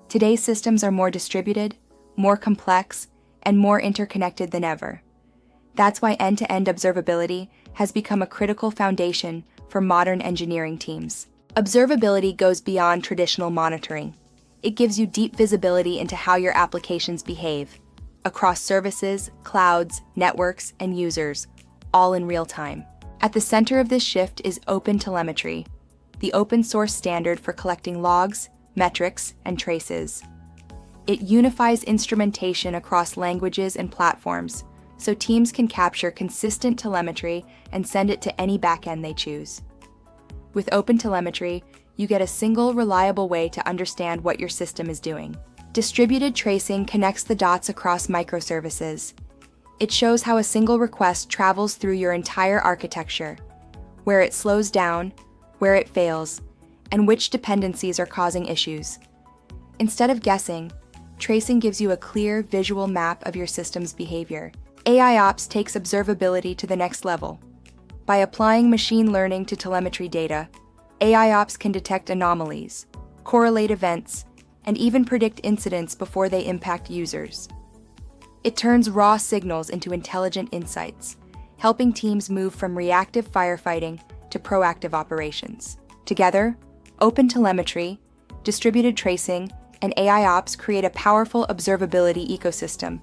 Today's systems are more distributed, more complex, and more interconnected than ever. That's why end-to-end observability has become a critical foundation for modern engineering teams. Observability goes beyond traditional monitoring. It gives you deep visibility into how your applications behave, across services, clouds, networks, and users, all in real time. At the center of this shift is OpenTelemetry, the open-source standard for collecting logs, metrics, and traces. It unifies instrumentation across languages and platforms, so teams can capture consistent telemetry and send it to any backend they choose. With OpenTelemetry, you get a single, reliable way to understand what your system is doing. Distributed tracing connects the dots across microservices. It shows how a single request travels through your entire architecture, where it slows down, where it fails, and which dependencies are causing issues. Instead of guessing, tracing gives you a clear, visual map of your system's behavior. AIOps takes observability to the next level. By applying machine learning to telemetry data, AIOps can detect anomalies, correlate events, and even predict incidents before they impact users. It turns raw signals into intelligent insights, helping teams move from reactive firefighting to proactive operations. Together, OpenTelemetry, distributed tracing, and AIOps create a powerful observability ecosystem,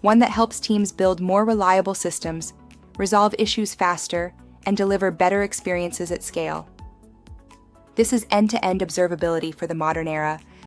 one that helps teams build more reliable systems, resolve issues faster, and deliver better experiences at scale. This is end-to-end observability for the modern era,